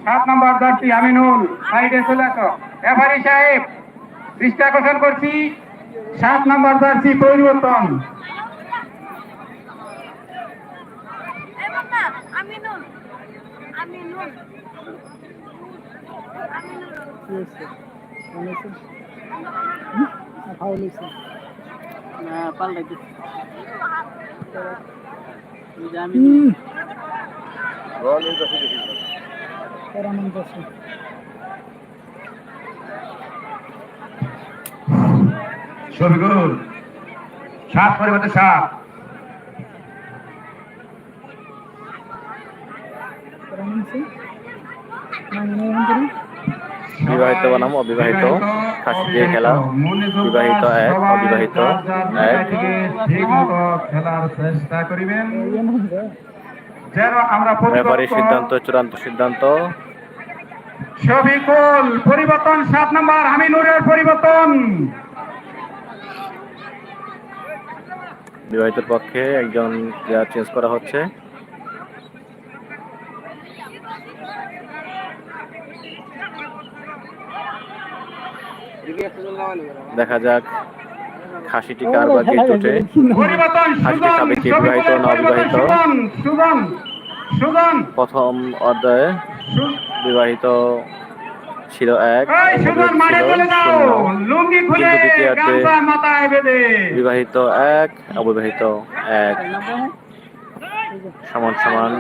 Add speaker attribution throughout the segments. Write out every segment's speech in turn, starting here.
Speaker 1: 7 নম্বর jersey Aminul সাইডে চলে আসো। রেফারি সাহেব দৃষ্টি আকর্ষণ করছি, 7 নম্বর জার্সি পরিবর্তন। শফিকুল 7 পরিবর্তে 7।
Speaker 2: বিবাহিত বনাম অবিবাহিত খাসি দিয়ে খেলা। বিবাহিত 1, অবিবাহিত 1।
Speaker 1: খেলার চেষ্টা করিবেন যেন আমরা
Speaker 2: রেফারির সিদ্ধান্ত চূড়ান্ত সিদ্ধান্ত।
Speaker 1: শফিকুল পরিবর্তন, 7 নম্বর আমিনুরের পরিবর্তন।
Speaker 2: বিবাহিতের পক্ষে একজন প্লেয়ার চেঞ্জ করা হচ্ছে। দেখা যাক খাসিটি কার ভাগ্যে জোটে। খাসিটি খাবে কে, বিবাহিত না অবিবাহিত? প্রথম অধ্যায়ে বিবাহিত ছিল 1, অবিবাহিত ছিল 0। কিন্তু দ্বিতীয়ার্ধে বিবাহিত 1, অবিবাহিত 1 সমান সমান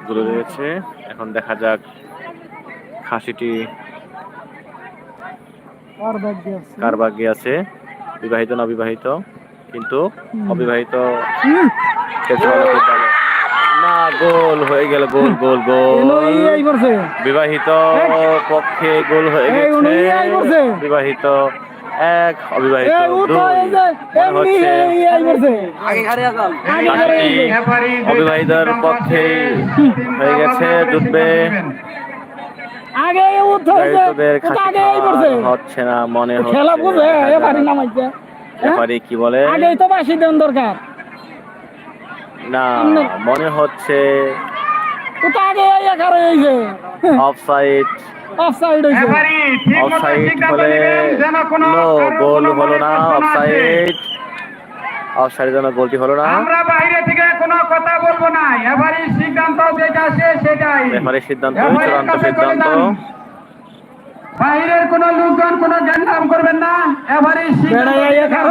Speaker 2: গোল রয়েছে। এখন দেখা যাক খাসিটি কার ভাগ্যে আছে, বিবাহিত না অবিবাহিত। কিন্তু অবিবাহিত না, গোল হয়ে গেল। গোল গোল গোল বিবাহিত পক্ষে গোল হয়ে গেছে। বিবাহিত 1, অবিবাহিত 2। অবিবাহিতার পক্ষে হয়ে গেছে, জুটবে। হচ্ছে না মনে হচ্ছে। রেফারি কি বলে?
Speaker 3: দরকার
Speaker 2: না, মনে হচ্ছে অফসাইড। অফসাইড হলে নো, গোল হলো না। অফসাইড, অফসাইড জন্য গোলটি হলো না।
Speaker 1: আমরা বাইরে থেকে কোনো কথা বলবো না, রেফারির সিদ্ধান্ত যেটা আছে সেটাই।
Speaker 2: রেফারির সিদ্ধান্ত চূড়ান্ত সিদ্ধান্ত।
Speaker 1: বাইরের কোনো লোকজন কোনো জ্ঞান করবেন না। রেফারির সিদ্ধান্ত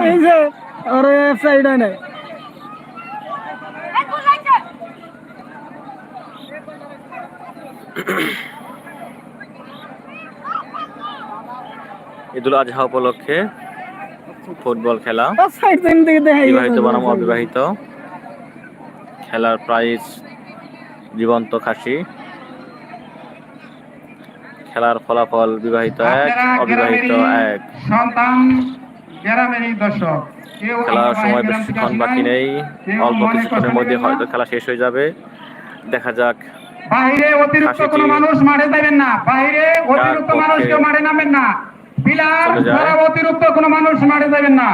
Speaker 1: হইছে আর অফসাইড নাই।
Speaker 2: ঈদুল আজহা উপলক্ষে ফুটবল খেলা। বিবাহিত বনাম অবিবাহিত। খেলার প্রাইজ জীবন্ত খাসি। খেলার ফলাফল বিবাহিত 1, অবিবাহিত 1।
Speaker 1: সন্তান গ্রামেরই দর্শক,
Speaker 2: খেলার সময় বেশিক্ষণ বাকি নেই, অল্প কিছুক্ষণের মধ্যে হয়তো খেলা শেষ হয়ে যাবে। দেখা যাক।
Speaker 1: বাইরে অতিরিক্ত কোনো মানুষ মাঠে যাবেন না। বাইরে অতিরিক্ত মানুষ কেউ মাঠে নামেন না। পিলার ছাড়া অতিরিক্ত কোনো মানুষ মাঠে যাবেন না।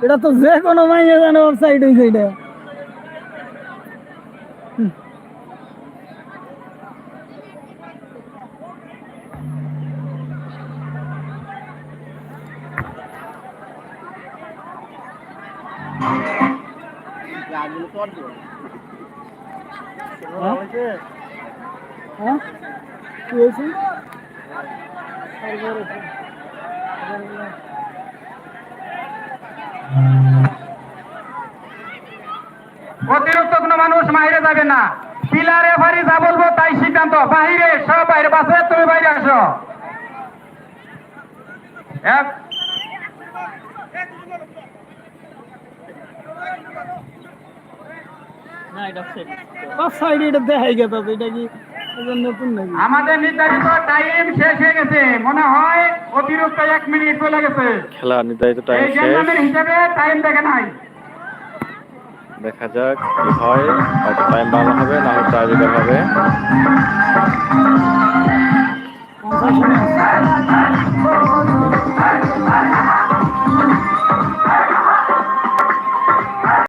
Speaker 3: এটা তো যে কোনো মাইনে জানে অফসাইড হইছে। এটা
Speaker 1: অতিরিক্ত কোনো মানুষ বাইরে যাবে না। পিলার রেফারি যা বলবো তাই সিদ্ধান্ত। বাইরে সব বাইরে, বাসে তুমি বাইরে আসো। আমাদের নির্ধারিত টাইম শেষ হয়ে গেছে, মনে হয় অতিরিক্ত 1 মিনিট চলে গেছে।
Speaker 2: খেলা নির্ধারিত টাইম শেষ
Speaker 1: হিসাবে টাইম দেখে নাই।
Speaker 2: দেখা যাক কি হয়। হয়তো টাইম বাড়ানো হবে, না হলে টাইব্রেকার হবে।